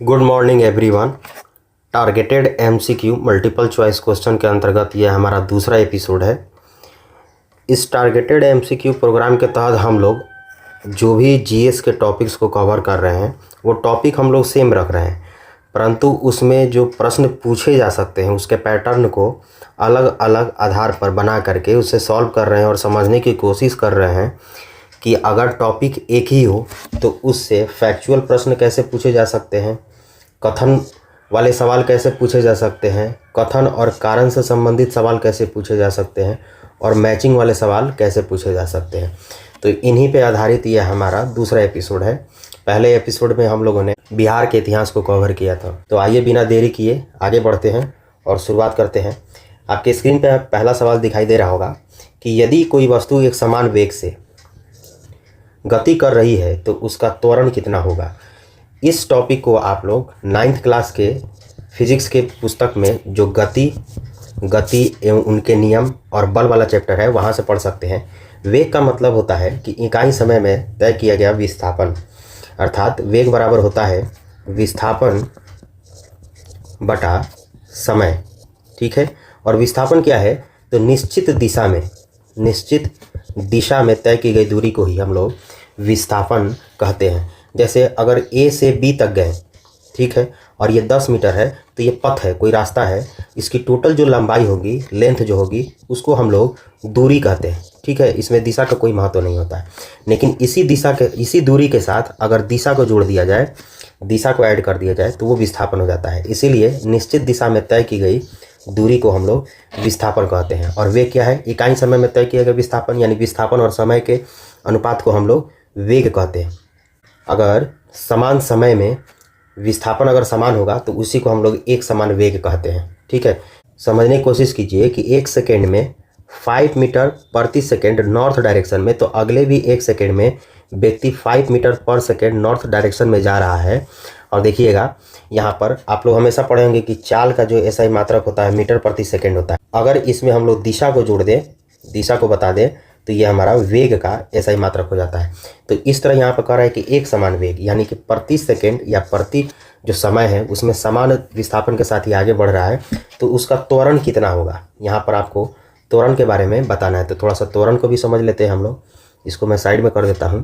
Good morning everyone. Targeted MCQ multiple choice question के अंतर्गत यह हमारा दूसरा एपिसोड है। इस टारगेटेड एमसीक्यू प्रोग्राम के तहत हम लोग जो भी जीएस के टॉपिक्स को कवर कर रहे हैं वो टॉपिक हम लोग सेम रख रहे हैं, परंतु उसमें जो प्रश्न पूछे जा सकते हैं उसके पैटर्न को अलग अलग आधार पर बना करके उसे सॉल्व कर रहे हैं और समझने की कोशिश कर रहे हैं कि अगर टॉपिक एक ही हो तो उससे फैक्चुअल प्रश्न कैसे पूछे जा सकते हैं, कथन वाले सवाल कैसे पूछे जा सकते हैं, कथन और कारण से संबंधित सवाल कैसे पूछे जा सकते हैं और मैचिंग वाले सवाल कैसे पूछे जा सकते हैं। तो इन्हीं पे आधारित ये हमारा दूसरा एपिसोड है। पहले एपिसोड में हम लोगों ने बिहार के इतिहास को कवर किया था। तो आइए बिना देरी किए आगे बढ़ते हैं और शुरुआत करते हैं। आपके स्क्रीन पे पहला सवाल दिखाई दे रहा होगा कि यदि कोई वस्तु एक समान वेग से गति कर रही है तो उसका त्वरण कितना होगा। इस टॉपिक को आप लोग 9th क्लास के फिजिक्स के पुस्तक में जो गति एवं उनके नियम और बल वाला चैप्टर है वहाँ से पढ़ सकते हैं। वेग का मतलब होता है कि इकाई समय में तय किया गया विस्थापन, अर्थात वेग बराबर होता है विस्थापन बटा समय। ठीक है, और विस्थापन क्या है तो निश्चित दिशा में तय की गई दूरी को ही हम लोग विस्थापन कहते हैं। जैसे अगर ए से बी तक गए, ठीक है, और ये 10 मीटर है तो ये पथ है, कोई रास्ता है, इसकी टोटल जो लंबाई होगी, लेंथ जो होगी, उसको हम लोग दूरी कहते हैं। ठीक है, इसमें दिशा का कोई महत्व नहीं होता है, लेकिन इसी दूरी के साथ अगर दिशा को जोड़ दिया जाए, दिशा को ऐड कर दिया जाए तो वो विस्थापन हो जाता है। इसीलिए निश्चित दिशा में तय की गई दूरी को हम लोग विस्थापन कहते हैं। और वेग क्या है, इकाई समय में तय किया गया विस्थापन, यानी विस्थापन और समय के अनुपात को हम लोग वेग कहते हैं। अगर समान समय में विस्थापन अगर समान होगा तो उसी को हम लोग एक समान वेग कहते हैं। ठीक है, समझने की कोशिश कीजिए कि 1 सेकेंड में 5 मीटर प्रति सेकेंड नॉर्थ डायरेक्शन में, तो अगले भी 1 सेकेंड में व्यक्ति 5 मीटर पर सेकेंड नॉर्थ डायरेक्शन में जा रहा है। और देखिएगा यहाँ पर आप लोग हमेशा पढ़ेंगे कि चाल का जो एसआई मात्रक होता है मीटर प्रति सेकेंड होता है। अगर इसमें हम लोग दिशा को जोड़ दें, दिशा को बता दें, तो ये हमारा वेग का एसआई मात्रक हो जाता है। तो इस तरह यहाँ पर कह रहा है कि एक समान वेग, यानी कि प्रति सेकेंड या प्रति जो समय है उसमें समान विस्थापन के साथ ही आगे बढ़ रहा है, तो उसका त्वरण कितना होगा। यहाँ पर आपको त्वरण के बारे में बताना है। तो थोड़ा सा त्वरण को भी समझ लेते हैं हम लोग। इसको मैं साइड में कर देता हूँ।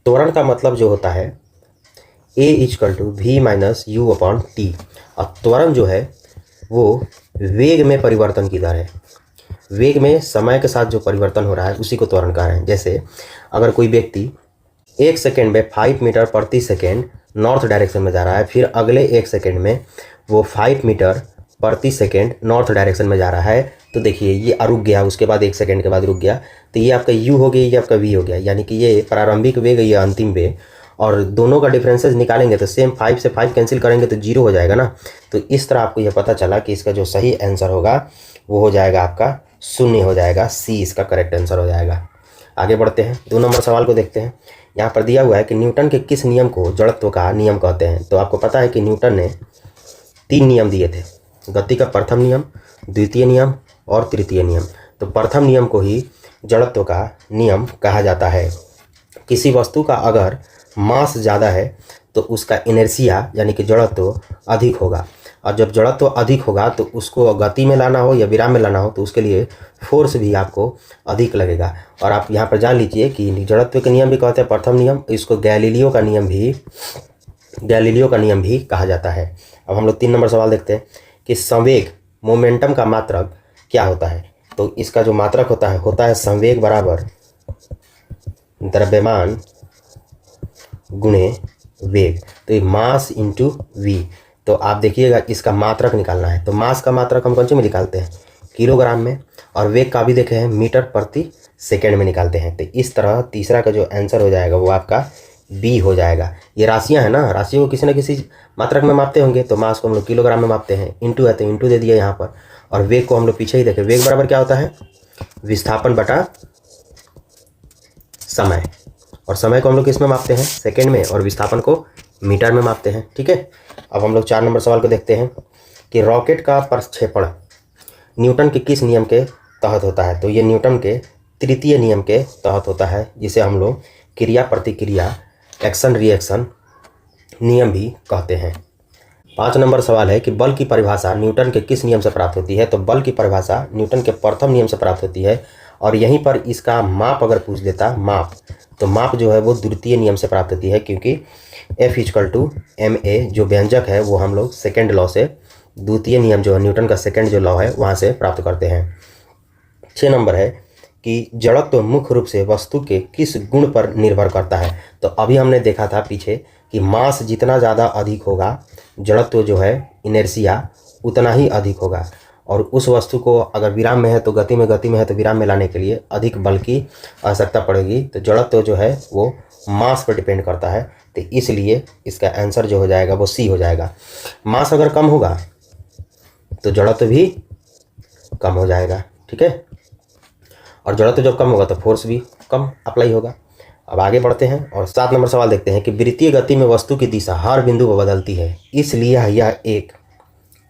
त्वरण का मतलब जो होता है A = v - u/t। और त्वरण जो है वो वेग में परिवर्तन की दर है। वेग में समय के साथ जो परिवर्तन हो रहा है उसी को त्वरण कह रहे हैं। जैसे अगर कोई व्यक्ति 1 सेकेंड में 5 मीटर प्रति सेकेंड नॉर्थ डायरेक्शन में जा रहा है, फिर अगले 1 सेकेंड में वो 5 मीटर प्रति सेकेंड नॉर्थ डायरेक्शन में जा रहा है, तो देखिए ये रुक गया, उसके बाद 1 सेकेंड के बाद रुक गया, तो ये आपका u हो गया, ये आपका v हो गया, यानी कि ये प्रारंभिक वेग, ये अंतिम वेग। और दोनों का डिफरेंसेस निकालेंगे तो सेम 5 से 5 कैंसिल करेंगे तो 0 हो जाएगा ना। तो इस तरह आपको यह पता चला कि इसका जो सही आंसर होगा वो हो जाएगा आपका 0 हो जाएगा। सी इसका करेक्ट आंसर हो जाएगा। आगे बढ़ते हैं, 2 नंबर सवाल को देखते हैं। यहाँ पर दिया हुआ है कि न्यूटन के किस नियम को जड़त्व का नियम कहते हैं। तो आपको पता है कि न्यूटन ने 3 नियम दिए थे, गति का प्रथम नियम, द्वितीय नियम और तृतीय नियम। तो प्रथम नियम को ही जड़त्व का नियम कहा जाता है। किसी वस्तु का अगर मास ज़्यादा है तो उसका इनर्शिया यानी कि जड़त्व अधिक होगा, और जब जड़त्व अधिक होगा तो उसको गति में लाना हो या विराम में लाना हो तो उसके लिए फोर्स भी आपको अधिक लगेगा। और आप यहाँ पर जान लीजिए कि जड़त्व के नियम भी कहते हैं प्रथम नियम, इसको गैलीलियो का नियम भी कहा जाता है। अब हम लोग 3 नंबर सवाल देखते हैं कि संवेग मोमेंटम का मात्रक क्या होता है। तो इसका जो मात्रक होता है संवेग बराबर द्रव्यमान गुणे वेग। तो ये मास इंटू वी। तो आप देखिएगा इसका मात्रक निकालना है। तो मास का मात्रक हम कौन से में निकालते हैं, किलोग्राम में, और वेग का भी देखे हैं मीटर प्रति सेकेंड में निकालते हैं। तो इस तरह तीसरा का जो आंसर हो जाएगा वो आपका बी हो जाएगा। ये राशियां हैं ना, राशियों को किसी न किसी मात्रक में मापते होंगे। तो मास को हम लोग किलोग्राम में मापते हैं, इंटू है तो इंटू दे दिया यहाँ पर, और वेग को हम लोग पीछे ही देखें। वेग बराबर क्या होता है, विस्थापन बटा समय, और समय को हम लोग किस में मापते हैं, सेकेंड में, और विस्थापन को मीटर में मापते हैं। ठीक है, अब हम लोग 4 नंबर सवाल को देखते हैं कि रॉकेट का प्रक्षेपण न्यूटन के किस नियम के तहत होता है। तो ये न्यूटन के तृतीय नियम के तहत होता है, जिसे हम लोग क्रिया प्रतिक्रिया, एक्शन रिएक्शन नियम भी कहते हैं। 5 नंबर सवाल है कि बल की परिभाषा न्यूटन के किस नियम से प्राप्त होती है? तो बल की परिभाषा न्यूटन के प्रथम नियम से प्राप्त होती है, और यहीं पर इसका माप अगर पूछ देता माप, तो माप जो है वो द्वितीय नियम से प्राप्त होती है, क्योंकि F=ma जो व्यंजक है वो हम लोग सेकेंड लॉ से, द्वितीय नियम जो है न्यूटन का सेकेंड जो लॉ है वहाँ से प्राप्त करते हैं। 6 नंबर है कि जड़त्व मुख्य रूप से वस्तु के किस गुण पर निर्भर करता है? तो अभी हमने देखा था पीछे कि मास जितना ज़्यादा अधिक होगा, जड़त्व जो है इनर्शिया उतना ही अधिक होगा, और उस वस्तु को अगर विराम में है तो गति में है तो विराम में लाने के लिए अधिक बल की आवश्यकता पड़ेगी। तो जड़त्व जो है वो मास पर डिपेंड करता है, तो इसलिए इसका आंसर जो हो जाएगा वो सी हो जाएगा। मास अगर कम होगा तो जड़त्व भी कम हो जाएगा, ठीक है, और जड़त्व जब कम होगा तो फोर्स भी कम अप्लाई होगा। अब आगे बढ़ते हैं और 7 नंबर सवाल देखते हैं कि वृत्तीय गति में वस्तु की दिशा हर बिंदु पर बदलती है, इसलिए यह एक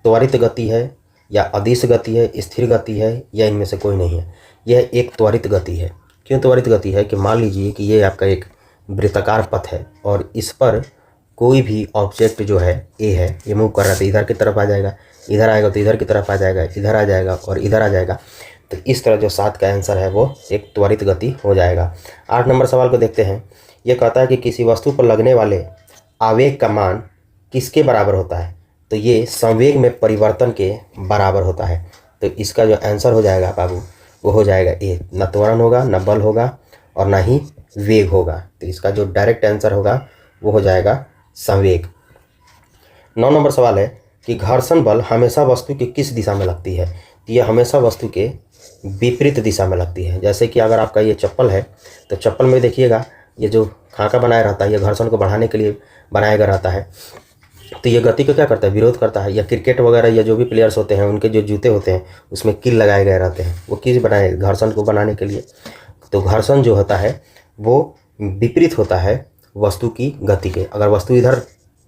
त्वरित गति है या अदिश गति है, स्थिर गति है, या इनमें से कोई नहीं है? यह एक त्वरित गति है। क्यों त्वरित गति है? कि मान लीजिए कि ये आपका एक वृत्ताकार पथ है और इस पर कोई भी ऑब्जेक्ट जो है ए है, ये मूव कर रहा है तो इधर की तरफ आ जाएगा, इधर आएगा तो इधर की तरफ आ जाएगा, इधर आ जाएगा और इधर आ जाएगा। तो इस तरह जो 7 का आंसर है वो एक त्वरित गति हो जाएगा। 8 नंबर सवाल को देखते हैं। ये कहता है कि किसी वस्तु पर लगने वाले आवेग का मान किसके बराबर होता है? तो ये संवेग में परिवर्तन के बराबर होता है। तो इसका जो आंसर हो जाएगा बाबू वो हो जाएगा ए, न त्वरण होगा, न बल होगा और ना ही वेग होगा। तो इसका जो डायरेक्ट आंसर होगा वो हो जाएगा संवेग। 9 नंबर सवाल है कि घर्षण बल हमेशा वस्तु की किस दिशा में लगती है? तो यह हमेशा वस्तु के विपरीत दिशा में लगती है। जैसे कि अगर आपका ये चप्पल है तो चप्पल में देखिएगा ये जो खाका बनाया रहता है ये घर्षण को बढ़ाने के लिए बनाया गया रहता है, तो ये गति को क्या करता है? विरोध करता है। या क्रिकेट वगैरह या जो भी प्लेयर्स होते हैं उनके जो जूते होते हैं उसमें कील लगाए गए रहते हैं, वो किस बनाए? घर्षण को बनाने के लिए। तो घर्षण जो होता है वो विपरीत होता है वस्तु की गति के। अगर वस्तु इधर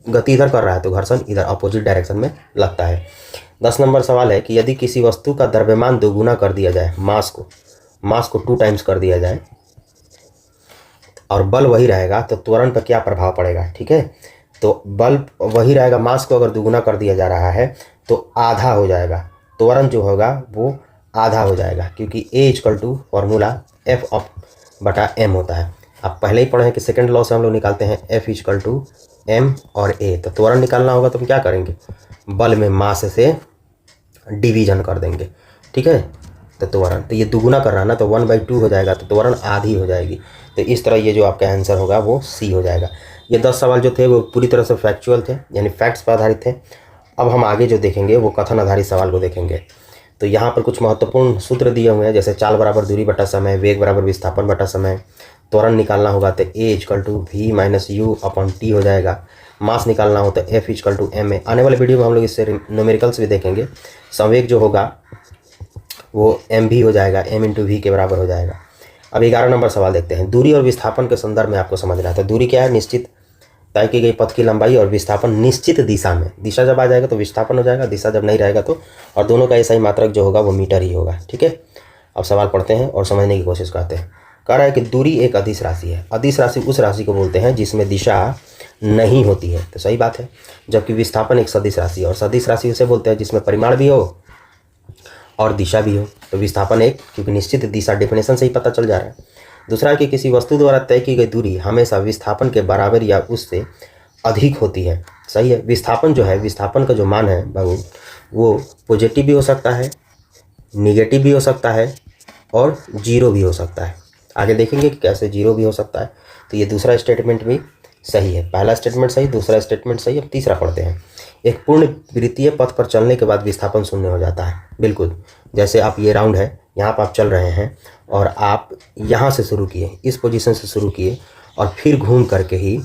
गति इधर कर रहा है तो घर्षण इधर अपोजिट डायरेक्शन में लगता है। 10 नंबर सवाल है कि यदि किसी वस्तु का द्रव्यमान दोगुना कर दिया जाए, मास को 2 टाइम्स कर दिया जाए और बल वही रहेगा, तो त्वरण पर क्या प्रभाव पड़ेगा? ठीक है, तो बल वही रहेगा, मास को अगर दोगुना कर दिया जा रहा है तो आधा हो जाएगा, त्वरण जो होगा वो आधा हो जाएगा, क्योंकि A फॉर्मूला F/m होता है। आप पहले ही पढ़े हैं कि सेकेंड लॉ से हम लोग निकालते हैं F=m और a। तो त्वरण निकालना होगा तो हम क्या करेंगे? बल में मास से डिवीजन कर देंगे, ठीक है। तो त्वरण, तो ये दुगुना कर रहा है ना, तो 1/2 हो जाएगा, तो त्वरण आधी हो जाएगी। तो इस तरह ये जो आपका आंसर होगा वो सी हो जाएगा। ये 10 सवाल जो थे वो पूरी तरह से फैक्चुअल थे, यानी फैक्ट्स पर आधारित थे। अब हम आगे जो देखेंगे वो कथन आधारित सवाल को देखेंगे। तो यहाँ पर कुछ महत्वपूर्ण सूत्र दिए हुए हैं, जैसे चाल बराबर दूरी बटा समय, वेग बराबर विस्थापन बटा समय। त्वरण निकालना होगा तो A=v-u/t हो जाएगा। मास निकालना हो तो F=ma। आने वाले वीडियो में हम लोग इससे न्यूमेरिकल्स भी देखेंगे। संवेग जो होगा वो mv हो जाएगा, m/v के बराबर हो जाएगा। अब 11 नंबर सवाल देखते हैं। दूरी और विस्थापन के संदर्भ में आपको समझना है। तो दूरी क्या है? निश्चित तय की गई पथ की लंबाई, और विस्थापन निश्चित दिशा में। दिशा जब आ जाएगा तो विस्थापन हो जाएगा, दिशा जब नहीं रहेगा तो, और दोनों का ऐसा ही मात्रक जो होगा वो मीटर ही होगा, ठीक है। अब सवाल पढ़ते हैं और समझने की कोशिश करते हैं। कह रहा है कि दूरी एक अदिश राशि है। अदिश राशि उस राशि को बोलते हैं जिसमें दिशा नहीं होती है, तो सही बात है। जबकि विस्थापन एक सदिश राशि है, और सदिश राशि उसे बोलते हैं जिसमें परिमाण भी हो और दिशा भी हो। तो विस्थापन एक, क्योंकि निश्चित दिशा डेफिनेशन से ही पता चल जा रहा है। दूसरा है कि किसी वस्तु द्वारा तय की गई दूरी हमेशा विस्थापन के बराबर या उससे अधिक होती है, सही है। विस्थापन जो है, विस्थापन का जो मान है बाबू वो पॉजिटिव भी हो सकता है, निगेटिव भी हो सकता है और जीरो भी हो सकता है। आगे देखेंगे कि कैसे जीरो भी हो सकता है। तो ये दूसरा स्टेटमेंट भी सही है। पहला स्टेटमेंट सही, दूसरा स्टेटमेंट सही। अब तीसरा पढ़ते हैं। एक पूर्ण वृत्तीय पथ पर चलने के बाद विस्थापन शून्य हो जाता है। बिल्कुल, जैसे आप ये राउंड है, यहाँ पर आप चल रहे हैं और आप यहाँ से शुरू किए, इस पोजीशन से शुरू किए और फिर घूम करके ही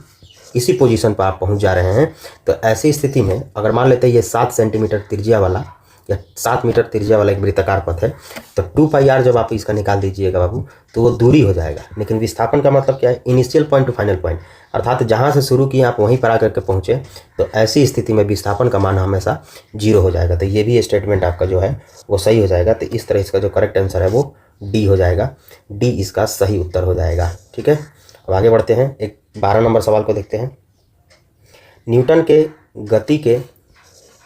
इसी पोजीशन पर आप पहुँच जा रहे हैं। तो ऐसी स्थिति में अगर मान लेते हैं ये 7 सेंटीमीटर त्रिज्या वाला या 7 मीटर त्रिज्या वाला एक वृत्ताकार पथ है, तो 2πr जब आप इसका निकाल दीजिएगा बाबू तो वो दूरी हो जाएगा। लेकिन विस्थापन का मतलब क्या है? Initial point two final point, अर्थात जहाँ से शुरू किए आप वहीं पर आकर के पहुँचे। तो ऐसी स्थिति में विस्थापन का मान हमेशा जीरो हो जाएगा। तो ये भी स्टेटमेंट आपका जो है वो सही हो जाएगा। तो इस तरह इसका जो करेक्ट आंसर है वो डी हो जाएगा। डी इसका सही उत्तर हो जाएगा, ठीक है। अब आगे बढ़ते हैं। एक 12 नंबर सवाल को देखते हैं। न्यूटन के गति के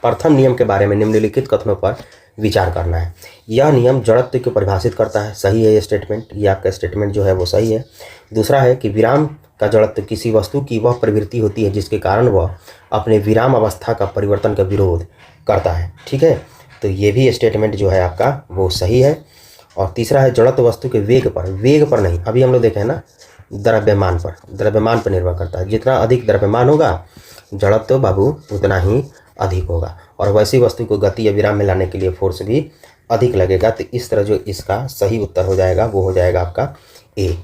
प्रथम नियम के बारे में निम्नलिखित कथनों पर विचार करना है। यह नियम जड़त्व को परिभाषित करता है। सही है ये स्टेटमेंट, ये आपका स्टेटमेंट जो है वो सही है। दूसरा है कि विराम का जड़त्व किसी वस्तु की वह प्रवृत्ति होती है जिसके कारण वह अपने विराम अवस्था का परिवर्तन का विरोध करता है। ठीक है, तो ये भी स्टेटमेंट जो है आपका वो सही है। और तीसरा है जड़त्व वस्तु के वेग पर नहीं, अभी हम लोग देखे हैं ना, द्रव्यमान पर निर्भर करता है। जितना अधिक द्रव्यमान होगा जड़त्व बाबू उतना ही अधिक होगा, और वैसी वस्तु को गति या विराम में लाने के लिए फोर्स भी अधिक लगेगा। तो इस तरह जो इसका सही उत्तर हो जाएगा वो हो जाएगा आपका ए।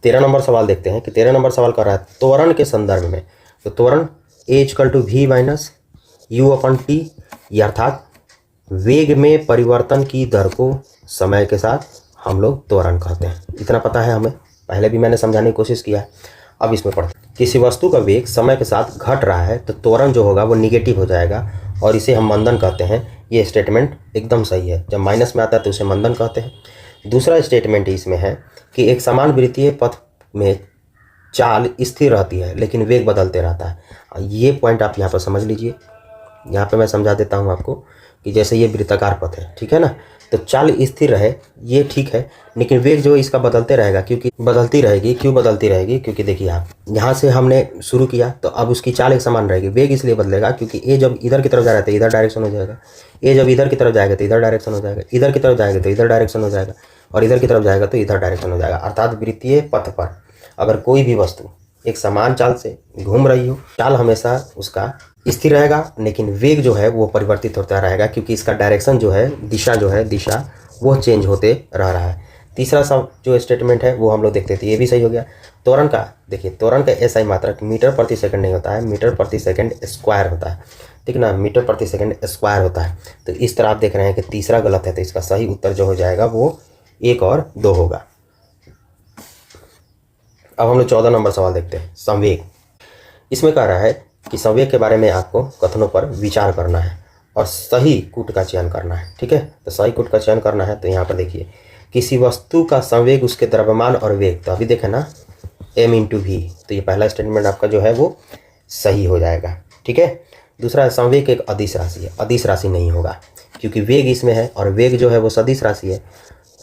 13 नंबर सवाल देखते हैं कि 13 नंबर सवाल कर रहा है त्वरण के संदर्भ में। तो त्वरण a = v - u/t, अर्थात वेग में परिवर्तन की दर को समय के साथ हम लोग त्वरण कहते हैं। इतना पता है हमें, पहले भी मैंने समझाने की कोशिश किया है। अब इसमें पढ़ते हैं। किसी वस्तु का वेग समय के साथ घट रहा है तो त्वरण जो होगा वो निगेटिव हो जाएगा और इसे हम मंदन कहते हैं। ये स्टेटमेंट एकदम सही है। जब माइनस में आता है तो उसे मंदन कहते हैं। दूसरा स्टेटमेंट इसमें है कि एक समान वृत्तीय पथ में चाल स्थिर रहती है लेकिन वेग बदलते रहता है। ये पॉइंट आप यहाँ पर समझ लीजिए। यहाँ पे मैं समझा देता हूँ आपको कि जैसे ये वृत्ताकार पथ है, ठीक है ना, तो चाल स्थिर रहे ये ठीक है, लेकिन वेग जो इसका बदलते रहेगा, क्योंकि बदलती रहेगी। क्यों बदलती रहेगी? क्योंकि देखिए आप यहाँ से हमने शुरू किया तो अब उसकी चाल एक समान रहेगी। वेग इसलिए बदलेगा क्योंकि ए जब इधर की तरफ जा रहा है तो इधर डायरेक्शन हो जाएगा, ए जब इधर की तरफ जाएगा तो इधर डायरेक्शन हो जाएगा, इधर की तरफ जाएगा तो इधर डायरेक्शन हो जाएगा, और इधर की तरफ जाएगा तो इधर डायरेक्शन हो जाएगा। अर्थात वृत्तीय पथ पर अगर कोई भी वस्तु एक समान चाल से घूम रही हो, चाल हमेशा उसका स्थिर रहेगा, लेकिन वेग जो है वो परिवर्तित होता रहेगा क्योंकि इसका डायरेक्शन जो है, दिशा वो चेंज होते रह रहा है। तीसरा सब जो स्टेटमेंट है वो हम लोग देखते थे, ये भी सही हो गया। त्वरण का देखिए, त्वरण का एसआई मात्रक मीटर प्रति सेकंड नहीं होता है, मीटर प्रति सेकंड स्क्वायर होता है, ठीक ना, मीटर प्रति सेकंड स्क्वायर होता है। तो इस तरह आप देख रहे हैं कि तीसरा गलत है, तो इसका सही उत्तर जो हो जाएगा वो 1 और 2 होगा। अब हम लोग 14 नंबर सवाल देखते हैं, संवेग। इसमें कह रहा है कि संवेग के बारे में आपको कथनों पर विचार करना है और सही कूट का चयन करना है। ठीक है, तो सही कूट का चयन करना है। तो यहाँ पर देखिए, किसी वस्तु का संवेग उसके द्रव्यमान और वेग, तो अभी देखें ना m × v, तो ये पहला स्टेटमेंट आपका जो है वो सही हो जाएगा। ठीक है, दूसरा संवेग एक अदिश राशि है, अदिश राशि नहीं होगा क्योंकि वेग इसमें है और वेग जो है वो सदिश राशि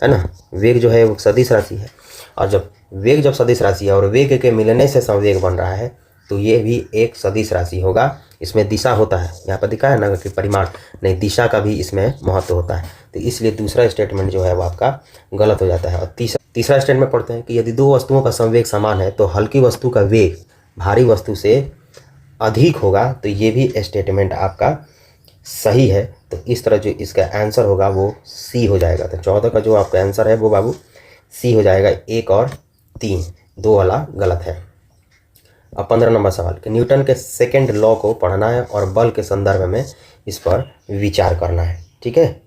है ना, वेग जो है वो सदिश राशि है। और जब वेग जब सदिश राशि है और वेग के मिलने से संवेग बन रहा है तो ये भी एक सदिश राशि होगा। इसमें दिशा होता है, यहाँ पर दिखा है ना कि परिमाण नहीं, दिशा का भी इसमें महत्व होता है। तो इसलिए दूसरा स्टेटमेंट जो है वो आपका गलत हो जाता है। और तीसरा स्टेटमेंट पढ़ते हैं कि यदि दो वस्तुओं का संवेग समान है तो हल्की वस्तु का वेग भारी वस्तु से अधिक होगा। तो ये भी स्टेटमेंट आपका सही है। तो इस तरह जो इसका आंसर होगा वो सी हो जाएगा। तो 14 का जो आपका आंसर है वो बाबू सी हो जाएगा। 1 और 3, 2 वाला गलत है। अब 15 नंबर सवाल कि न्यूटन के सेकंड लॉ को पढ़ना है और बल के संदर्भ में इस पर विचार करना है। ठीक है,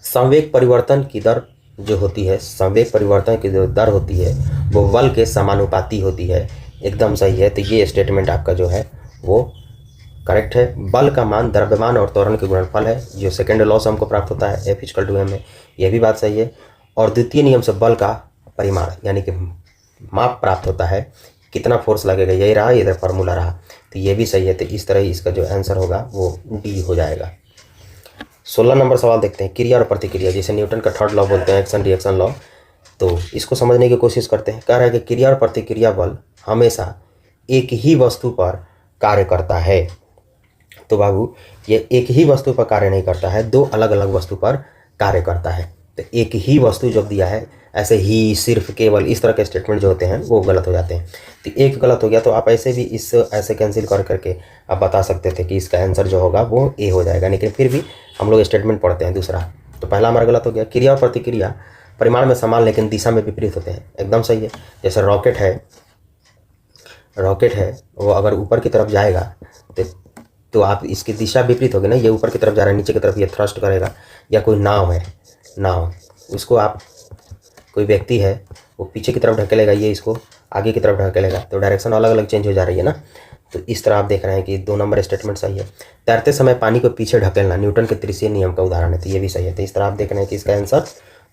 संवेग परिवर्तन की दर जो होती है, संवेग परिवर्तन की जो दर होती है वो बल के समानुपाती होती है। एकदम सही है। तो ये स्टेटमेंट आपका जो है वो करेक्ट है। बल का मान द्रव्यमान और त्वरण के गुणनफल है, जो सेकंड लॉ से हमको प्राप्त होता है, F = m में, यह भी बात सही है। और द्वितीय नियम से बल का परिमाण यानी कि माप प्राप्त होता है, कितना फोर्स लगेगा, यही रहा, इधर फार्मूला रहा। तो ये भी सही है। तो इस तरह ही इसका जो आंसर होगा वो डी हो जाएगा। 16 नंबर सवाल देखते हैं, क्रिया और प्रतिक्रिया, जिसे न्यूटन का थर्ड लॉ बोलते हैं, एक्शन रिएक्शन लॉ। तो इसको समझने की कोशिश करते हैं। कह रहा है कि क्रिया और प्रतिक्रिया बल हमेशा एक ही वस्तु पर कार्य करता है। तो बाबू ये एक ही वस्तु पर कार्य नहीं करता है, दो अलग अलग वस्तु पर कार्य करता है। तो एक ही वस्तु जब दिया है, ऐसे ही, सिर्फ, केवल, इस तरह के स्टेटमेंट जो होते हैं वो गलत हो जाते हैं। तो एक गलत हो गया तो आप ऐसे भी इस ऐसे कैंसिल कर करके आप बता सकते थे कि इसका आंसर जो होगा वो ए हो जाएगा। लेकिन फिर भी हम लोग स्टेटमेंट पढ़ते हैं दूसरा। तो पहला हमारा गलत हो गया। क्रिया और प्रतिक्रिया परिमाण में समान लेकिन दिशा में विपरीत होते हैं। एकदम सही है। जैसे रॉकेट है वो अगर ऊपर की तरफ जाएगा तो आप इसकी दिशा विपरीत होगी ना, ये ऊपर की तरफ जा रहा है, नीचे की तरफ ये थ्रस्ट करेगा। या कोई नाव है, उसको आप, कोई व्यक्ति है वो पीछे की तरफ ढकेलेगा, ये इसको आगे की तरफ ढकेलेगा, तो डायरेक्शन अलग अलग चेंज हो जा रही है ना। तो इस तरह आप देख रहे हैं कि 2 नंबर स्टेटमेंट सही है। तैरते समय पानी को पीछे ढकेलना न्यूटन के तृतीय नियम का उदाहरण है। तो ये भी सही है। तो इस तरह आप देख रहे हैं कि इसका आंसर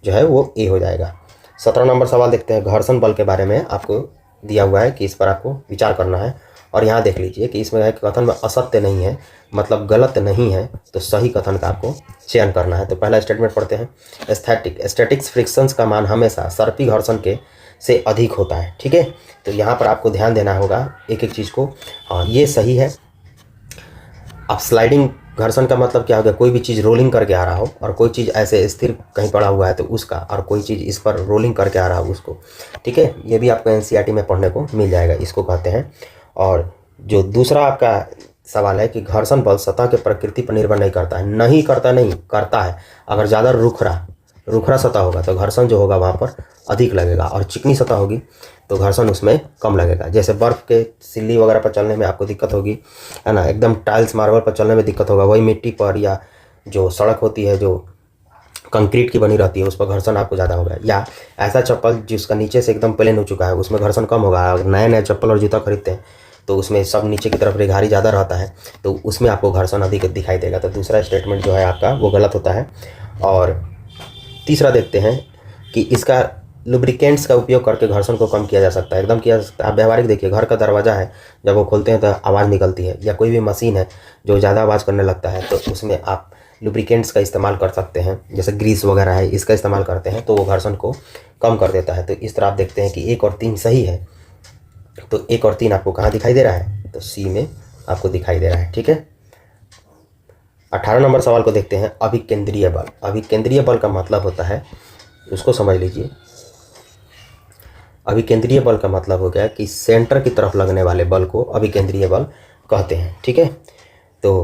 जो है वो ए हो जाएगा। 17 नंबर सवाल देखते हैं, घर्षण बल के बारे में आपको दिया हुआ है कि इस पर आपको विचार करना है और यहाँ देख लीजिए कि इसमें है कि कथन में असत्य नहीं है, मतलब गलत नहीं है, तो सही कथन का आपको चयन करना है। तो पहला स्टेटमेंट पढ़ते हैं। स्टैटिक्स फ्रिक्शंस का मान हमेशा सर्पी घर्षण के से अधिक होता है। ठीक है, तो यहाँ पर आपको ध्यान देना होगा एक एक चीज़ को। हाँ, ये सही है। अब स्लाइडिंग घर्षण का मतलब क्या हो गया, कोई भी चीज़ रोलिंग करके आ रहा हो और कोई चीज़ ऐसे स्थिर कहीं पड़ा हुआ है तो उसका, और कोई चीज़ इस पर रोलिंग करके आ रहा हो उसको। ठीक है, ये भी आपको एनसीईआरटी में पढ़ने को मिल जाएगा, इसको कहते हैं। और जो दूसरा आपका सवाल है कि घर्षण बल सतह के प्रकृति पर निर्भर नहीं करता है, नहीं करता, नहीं करता है। अगर ज़्यादा रुखरा सतह होगा तो घर्षण जो होगा वहाँ पर अधिक लगेगा, और चिकनी सतह होगी तो घर्षण उसमें कम लगेगा। जैसे बर्फ़ के सिल्ली वगैरह पर चलने में आपको दिक्कत होगी, है ना, एकदम टाइल्स मार्बल पर चलने में दिक्कत होगा, वही मिट्टी पर या जो सड़क होती है जो कंक्रीट की बनी रहती है उस पर घर्षण आपको ज़्यादा होगा। या ऐसा चप्पल जिसका नीचे से एकदम प्लेन हो चुका है उसमें घर्षण कम होगा। अगर नए नए चप्पल और जूता खरीदते हैं तो उसमें सब नीचे की तरफ रेघारी ज़्यादा रहता है तो उसमें आपको घर्षण अधिक दिखाई देगा। तो दूसरा स्टेटमेंट जो है आपका वो गलत होता है। और तीसरा देखते हैं कि इसका लुब्रिकेंट्स का उपयोग करके घर्षण को कम किया जा सकता है, एकदम किया जा सकता है। आप व्यवहारिक देखिए, घर का दरवाज़ा है, जब वो खोलते हैं तो आवाज़ निकलती है, या कोई भी मशीन है जो ज़्यादा आवाज़ करने लगता है तो उसमें आप लुब्रिकेंट्स का इस्तेमाल कर सकते हैं, जैसे ग्रीस वगैरह है, इसका इस्तेमाल करते हैं तो वो घर्षण को कम कर देता है। तो इस तरह आप देखते हैं कि 1 और 3 सही है। तो 1 और 3 आपको कहाँ दिखाई दे रहा है, तो सी में आपको दिखाई दे रहा है। ठीक है, 18 नंबर सवाल को देखते हैं। अभिकेंद्रीय बल। अभिकेंद्रीय बल का मतलब होता है, उसको समझ लीजिए। अभिकेंद्रीय बल का मतलब हो गया कि सेंटर की तरफ लगने वाले बल को अभिकेंद्रीय बल कहते हैं। ठीक है, तो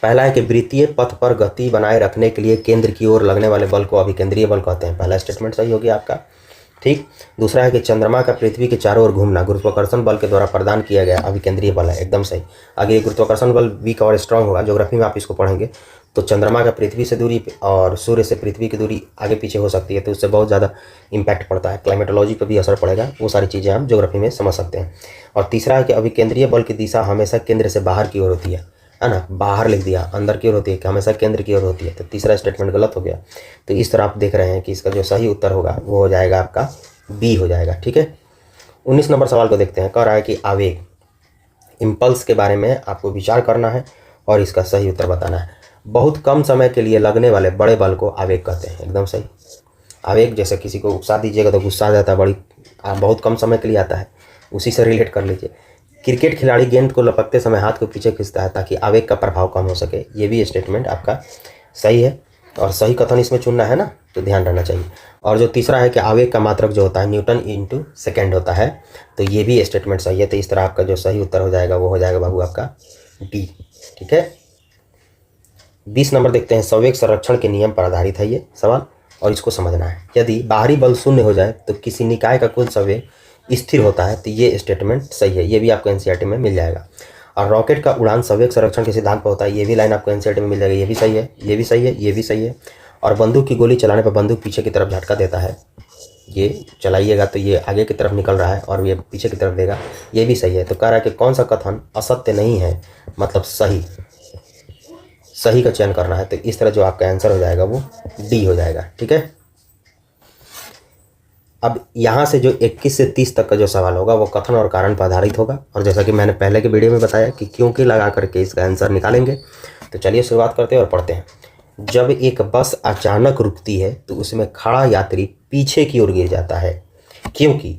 पहला है कि वृत्तीय पथ पर गति बनाए रखने के लिए केंद्र की ओर लगने वाले बल को अभिकेंद्रीय बल कहते हैं। पहला स्टेटमेंट सही हो गया आपका। ठीक, दूसरा है कि चंद्रमा का पृथ्वी के चारों ओर घूमना गुरुत्वाकर्षण बल के द्वारा प्रदान किया गया अभिकेंद्रीय बल है, एकदम सही। आगे गुरुत्वाकर्षण बल वीक और स्ट्रांग होगा, ज्योग्राफी में आप इसको पढ़ेंगे। तो चंद्रमा का पृथ्वी से दूरी और सूर्य से पृथ्वी की दूरी आगे पीछे हो सकती है, तो उससे बहुत ज़्यादा इम्पैक्ट पड़ता है, क्लाइमेटोलॉजी पर भी असर पड़ेगा, वो सारी चीज़ें हम ज्योग्राफी में समझ सकते हैं। और तीसरा है कि अभिकेंद्रीय बल की दिशा हमेशा केंद्र से बाहर की ओर होती है ना, बाहर लिख दिया, अंदर की ओर होती है कि हमेशा केंद्र की ओर होती है, तो तीसरा स्टेटमेंट गलत हो गया। तो इस तरह आप देख रहे हैं कि इसका जो सही उत्तर होगा वो हो जाएगा आपका बी हो जाएगा। ठीक है, 19 नंबर सवाल को देखते हैं। कह रहा है कि आवेग, इम्पल्स के बारे में आपको विचार करना है और इसका सही उत्तर बताना है। बहुत कम समय के लिए लगने वाले बड़े बल को आवेग कहते हैं, एकदम सही। आवेग जैसे किसी को गुस्सा दीजिएगा तो गुस्सा आ जाता है, बहुत कम समय के लिए आता है, उसी से रिलेट कर लीजिए। क्रिकेट खिलाड़ी गेंद को लपकते समय हाथ को पीछे खींचता है ताकि आवेग का प्रभाव कम हो सके, ये भी स्टेटमेंट आपका सही है। और सही कथन इसमें चुनना है ना, तो ध्यान रहना चाहिए। और जो तीसरा है कि आवेग का मात्रक जो होता है न्यूटन इंटू सेकेंड होता है, तो ये भी स्टेटमेंट सही है। तो इस तरह आपका जो सही उत्तर हो जाएगा वो हो जाएगा बाबू आपका डी। ठीक है, 20 नंबर देखते हैं। संवेग संरक्षण के नियम पर आधारित है ये सवाल और इसको समझना है। यदि बाहरी बल शून्य हो जाए तो किसी निकाय का कुल संवेग स्थिर होता है, तो ये स्टेटमेंट सही है, ये भी आपको एनसीईआरटी में मिल जाएगा। और रॉकेट का उड़ान संवेग संरक्षण के सिद्धांत पर होता है, ये भी लाइन आपको एनसीईआरटी में मिल जाएगी, ये भी सही है, ये भी सही है, ये भी सही है। और बंदूक की गोली चलाने पर बंदूक पीछे की तरफ झटका देता है, ये चलाइएगा तो ये आगे की तरफ निकल रहा है और ये पीछे की तरफ देगा, ये भी सही है। तो कह रहा है कि कौन सा कथन असत्य नहीं है, मतलब सही का चयन करना है। तो इस तरह जो आपका आंसर हो जाएगा वो डी हो जाएगा। ठीक है, अब यहाँ से जो 21 से 30 तक का जो सवाल होगा वो कथन और कारण पर आधारित होगा। और जैसा कि मैंने पहले के वीडियो में बताया कि क्योंकि लगा करके इसका आंसर निकालेंगे। तो चलिए शुरुआत करते हैं और पढ़ते हैं। जब एक बस अचानक रुकती है तो उसमें खड़ा यात्री पीछे की ओर गिर जाता है, क्योंकि,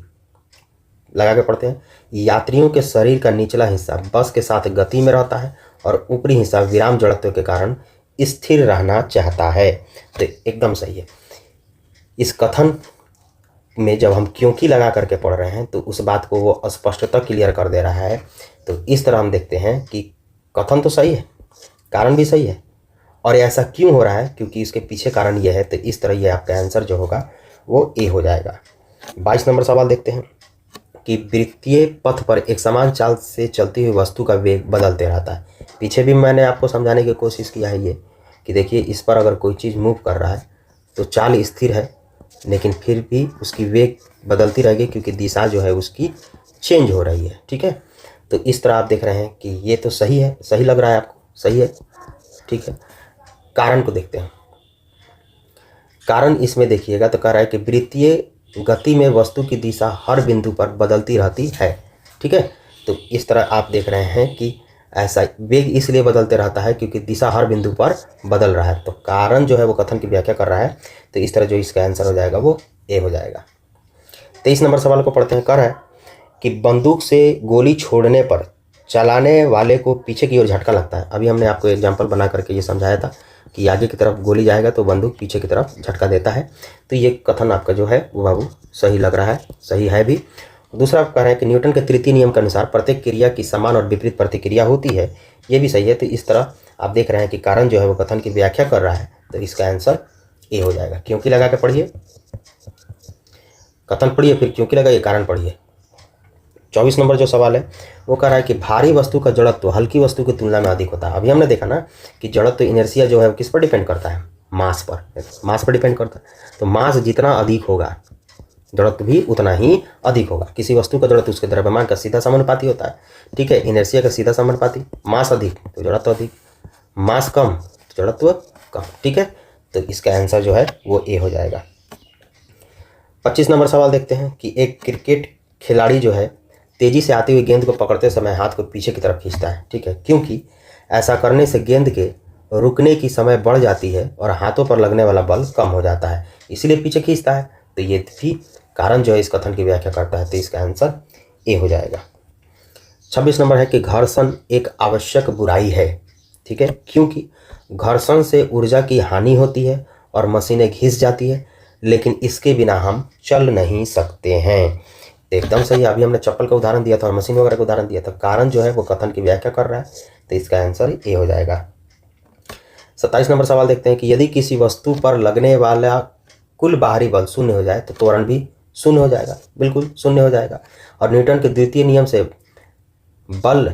लगा के पढ़ते हैं, यात्रियों के शरीर का निचला हिस्सा बस के साथ गति में रहता है और ऊपरी हिस्सा विराम जड़त्व के कारण स्थिर रहना चाहता है। तो एकदम सही है। इस कथन में जब हम क्योंकि लगा करके पढ़ रहे हैं तो उस बात को वो स्पष्टता क्लियर कर दे रहा है। तो इस तरह हम देखते हैं कि कथन तो सही है, कारण भी सही है, और ऐसा क्यों हो रहा है, क्योंकि इसके पीछे कारण यह है। तो इस तरह ये आपका आंसर जो होगा वो ए हो जाएगा। 22 नंबर सवाल देखते हैं कि वृत्तीय पथ पर एक समान चाल से चलती हुई वस्तु का वेग बदलते रहता है। पीछे भी मैंने आपको समझाने की कोशिश किया है ये कि देखिए, इस पर अगर कोई चीज़ मूव कर रहा है तो चाल स्थिर है, लेकिन फिर भी उसकी वेग बदलती रहेगी क्योंकि दिशा जो है उसकी चेंज हो रही है। ठीक है, तो इस तरह आप देख रहे हैं कि ये तो सही है, सही लग रहा है आपको, सही है। ठीक है, कारण को देखते हैं। कारण इसमें देखिएगा तो कह रहा है कि वृत्तीय गति में वस्तु की दिशा हर बिंदु पर बदलती रहती है। ठीक है, तो इस तरह आप देख रहे हैं कि ऐसा वेग इसलिए बदलते रहता है क्योंकि दिशा हर बिंदु पर बदल रहा है। तो कारण जो है वो कथन की व्याख्या कर रहा है, तो इस तरह जो इसका आंसर हो जाएगा वो ए हो जाएगा। 23 नंबर सवाल को पढ़ते हैं। कह रहा है कि बंदूक से गोली छोड़ने पर चलाने वाले को पीछे की ओर झटका लगता है। अभी हमने आपको एग्जाम्पल बना करके ये समझाया था कि आगे की तरफ गोली जाएगा तो बंदूक पीछे की तरफ झटका देता है। तो ये कथन आपका जो है वो बाबू सही लग रहा है, सही है भी। दूसरा आप कह रहे हैं कि न्यूटन के तृतीय नियम के अनुसार प्रत्येक क्रिया की समान और विपरीत प्रतिक्रिया होती है, ये भी सही है। तो इस तरह आप देख रहे हैं कि कारण जो है वो कथन की व्याख्या कर रहा है, तो इसका आंसर ए हो जाएगा। क्योंकि लगा के पढ़िए, कथन पढ़िए, फिर क्योंकि लगा ये कारण पढ़िए। 24 नंबर जो सवाल है वो कह रहा है कि भारी वस्तु का जड़त्व हल्की वस्तु की तुलना में अधिक होता है। अभी हमने देखा ना कि जड़त्व इनर्शिया जो है वो किस पर डिपेंड करता है, मास पर, मास पर डिपेंड करता है। तो मास जितना अधिक होगा जड़त्व भी उतना ही अधिक होगा। किसी वस्तु का जड़त्व उसके द्रव्यमान का सीधा समानुपाती होता है, ठीक है, इनर्शिया का सीधा समानुपाती। मास अधिक तो जड़त्व अधिक, मास कम तो जड़त्व कम, ठीक है। तो इसका आंसर जो है वो ए हो जाएगा। 25 नंबर सवाल देखते हैं कि एक क्रिकेट खिलाड़ी जो है तेजी से आती हुई गेंद को पकड़ते समय हाथ को पीछे की तरफ खींचता है, ठीक है, क्योंकि ऐसा करने से गेंद के रुकने की समय बढ़ जाती है और हाथों पर लगने वाला बल कम हो जाता है, इसलिए पीछे खींचता है। तो ये भी कारण जो है इस कथन की व्याख्या करता है, तो इसका आंसर ए हो जाएगा। 26 नंबर है कि घर्षण एक आवश्यक बुराई है, ठीक है, क्योंकि घर्षण से ऊर्जा की हानि होती है और मशीनें घिस जाती है, लेकिन इसके बिना हम चल नहीं सकते हैं। एकदम सही। अभी हमने चप्पल का उदाहरण दिया था और मशीन वगैरह का उदाहरण दिया था। कारण जो है वो कथन की व्याख्या कर रहा है, तो इसका आंसर ए हो जाएगा। 27 नंबर सवाल देखते हैं कि यदि किसी वस्तु पर लगने वाला कुल बाहरी बल शून्य हो जाए तो त्वरण भी शून्य हो जाएगा, बिल्कुल शून्य हो जाएगा। और न्यूटन के द्वितीय नियम से बल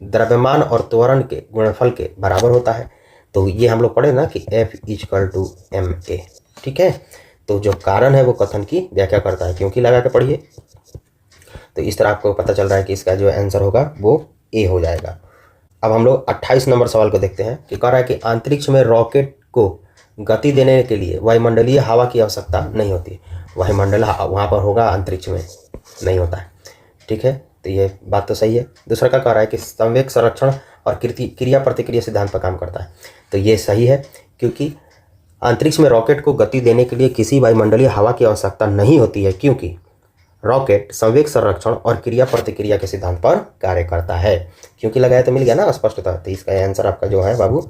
द्रव्यमान और त्वरण के गुणनफल के बराबर होता है। तो ये हम लोग पढ़े ना कि F=ma, ठीक है। तो जो कारण है वो कथन की व्याख्या करता है, क्योंकि लगा के पढ़िए। तो इस तरह आपको पता चल रहा है कि इसका जो आंसर होगा वो ए हो जाएगा। अब हम लोग 28 नंबर सवाल को देखते हैं कि कह रहा है कि अंतरिक्ष में रॉकेट को गति देने के लिए वायुमंडलीय हवा की आवश्यकता नहीं होती। वायुमंडल वहाँ पर होगा, अंतरिक्ष में नहीं होता है, ठीक है। तो ये बात तो सही है। दूसरा का कह रहा है कि संवेग संरक्षण और क्रिया प्रतिक्रिया सिद्धांत पर काम करता है। तो ये सही है, क्योंकि अंतरिक्ष में रॉकेट को गति देने के लिए किसी वायुमंडलीय हवा की आवश्यकता नहीं होती है, क्योंकि रॉकेट संवेग संरक्षण और क्रिया प्रतिक्रिया के सिद्धांत पर कार्य करता है। क्योंकि लगाया तो मिल गया ना स्पष्टता। तो इसका आंसर आपका जो है बाबू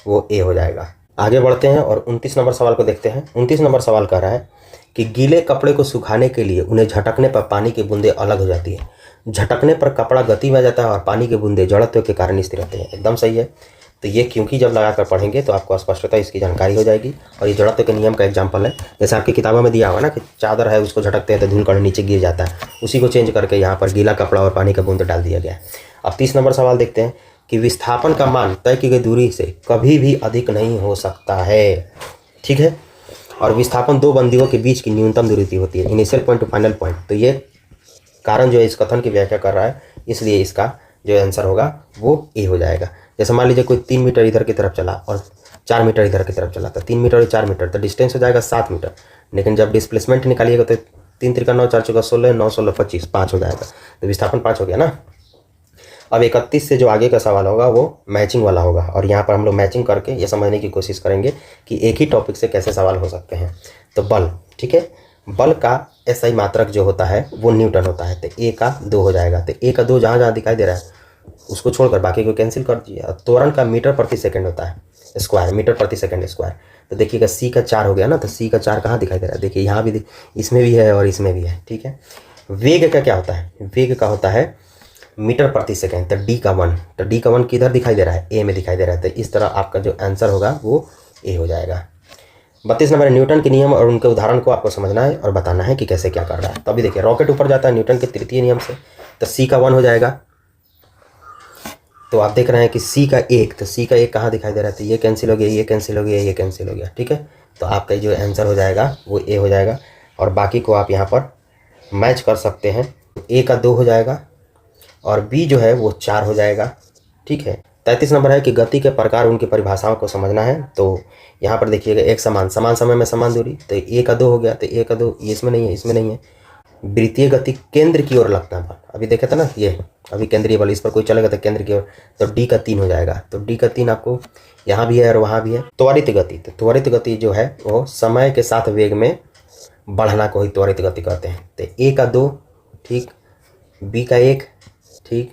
वो ए हो जाएगा। आगे बढ़ते हैं और 29 नंबर सवाल को देखते हैं। 29 नंबर सवाल कह रहा है कि गीले कपड़े को सुखाने के लिए उन्हें झटकने पर पानी की बूंदें अलग हो जाती है। झटकने पर कपड़ा गति में जाता है और पानी की बूंदें जड़त्व के कारण स्थिर रहते हैं। एकदम सही है। तो ये क्योंकि जब लगाकर पढ़ेंगे तो आपको स्पष्टता इसकी जानकारी हो जाएगी। और ये जड़त्व के नियम का एग्जाम्पल है। जैसे आपकी किताबों में दिया होगा ना कि चादर है, उसको झटकते हैं तो धूल कण नीचे गिर जाता है, उसी को चेंज करके यहाँ पर गीला कपड़ा और पानी का बूंद डाल दिया गया है। अब 30 नंबर सवाल देखते हैं कि विस्थापन का मान तय की गई दूरी से कभी भी अधिक नहीं हो सकता है, ठीक है। और विस्थापन दो बिंदुओं के बीच की न्यूनतम दूरी होती है, initial point two final point. तो ये कारण जो है इस कथन की व्याख्या कर रहा है, इसलिए इसका जो आंसर होगा वो ए हो जाएगा। जैसे मान लीजिए कोई 3 मीटर इधर की तरफ चला और 4 मीटर इधर की तरफ चला, तो 3 मीटर और 4 मीटर तो डिस्टेंस हो जाएगा 7 मीटर। लेकिन जब डिस्प्लेसमेंट निकालिएगा तो 3 त्रिका 9, 4 चौका 16, 9 16 25, 5 हो जाएगा। तो विस्थापन 5 हो गया ना। अब 31 से जो आगे का सवाल होगा वो मैचिंग वाला होगा, और यहाँ पर हम लोग मैचिंग करके ये समझने की कोशिश करेंगे कि एक ही टॉपिक से कैसे सवाल हो सकते हैं। तो बल, ठीक है, बल का एसआई मात्रक जो होता है वो न्यूटन होता है। तो ए का 2 हो जाएगा। तो ए का 2 जहाँ जहाँ दिखाई दे रहा है उसको छोड़कर बाकी को कैंसिल कर दीजिए। त्वरण का मीटर प्रति सेकंड होता है, स्क्वायर, मीटर प्रति सेकंड स्क्वायर। तो देखिएगा सी का 4 हो गया ना। तो सी का 4 कहाँ दिखाई दे रहा है, देखिए यहाँ भी, इसमें भी है और इसमें भी है, ठीक है। वेग का क्या होता है, वेग का होता है मीटर प्रति सेकंड। तो डी का 1, तो डी का 1 किधर दिखाई दे रहा है, ए में दिखाई दे रहा है। तो इस तरह आपका जो आंसर होगा वो ए हो जाएगा। 32 नंबर न्यूटन के नियम और उनके उदाहरण को आपको समझना है और बताना है कि कैसे क्या कर रहा है। तो अभी देखिए रॉकेट ऊपर जाता है न्यूटन के तृतीय नियम से, तो सी का 1 हो जाएगा। तो आप देख रहे हैं कि सी का 1, तो सी का 1 कहाँ दिखाई दे रहा है, तो ये कैंसिल हो गया, ये कैंसिल हो गया, ये कैंसिल हो गया, ठीक है। तो आपका जो आंसर हो जाएगा वो ए हो जाएगा। और बाकी को आप यहाँ पर मैच कर सकते हैं। ए का 2 हो जाएगा और बी जो है वो 4 हो जाएगा, ठीक है। 33 नंबर है कि गति के प्रकार उनकी परिभाषाओं को समझना है। तो यहाँ पर देखिएगा एक समान समय में समान दूरी, तो ए का 2 हो गया। तो ए का 2 ये इसमें नहीं है, इसमें नहीं है, वृत्तीय गति केंद्र की ओर लगता है बल, अभी देखे थे ना ये, अभी केंद्रीय बल, इस पर कोई चलेगा तो केंद्र की ओर, तो डी का 3 हो जाएगा। तो डी का 3 आपको यहाँ भी है और वहाँ भी है। त्वरित गति, तो त्वरित गति जो है वो समय के साथ वेग में बढ़ना को ही त्वरित गति कहते हैं। तो ए का 2 ठीक, बी का 1 ठीक,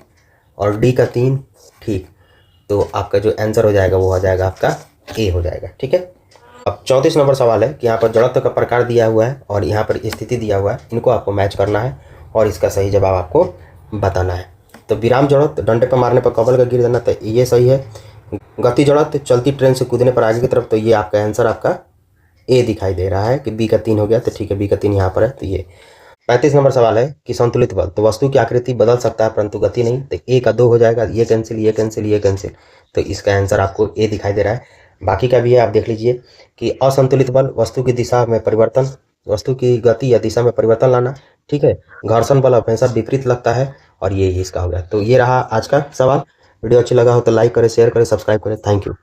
और डी का 3 ठीक। तो आपका जो आंसर हो जाएगा वो हो जाएगा आपका ए हो जाएगा। ठीक है। अब 34 नंबर सवाल है कि यहाँ पर जड़त्व का प्रकार दिया हुआ है और यहाँ पर स्थिति दिया हुआ है, इनको आपको मैच करना है और इसका सही जवाब आपको बताना है। तो विराम जड़त्व, डंडे पर मारने पर कबल का गिर जाना, तो ये सही है। गति जड़त्व, चलती ट्रेन से कूदने पर आगे की तरफ, तो ये आपका आंसर आपका ए दिखाई दे रहा है कि बी का 3 हो गया। तो ठीक है, बी का 3 यहाँ पर है। तो ये 35 नंबर सवाल है कि संतुलित बल, तो वस्तु की आकृति बदल सकता है परंतु गति नहीं। तो ए का 2 हो जाएगा, ये कैंसिल, ये कैंसिल, ये कैंसिल। तो इसका आंसर आपको ए दिखाई दे रहा है। बाकी का भी है, आप देख लीजिए कि असंतुलित बल, वस्तु की दिशा में परिवर्तन, वस्तु की गति या दिशा में परिवर्तन लाना। ठीक है। घर्षण बल हमेशा विपरीत लगता है, और ये इसका हो गया। तो ये रहा आज का सवाल। वीडियो अच्छी लगा हो तो लाइक करें, शेयर करें, सब्सक्राइब करें। Thank you.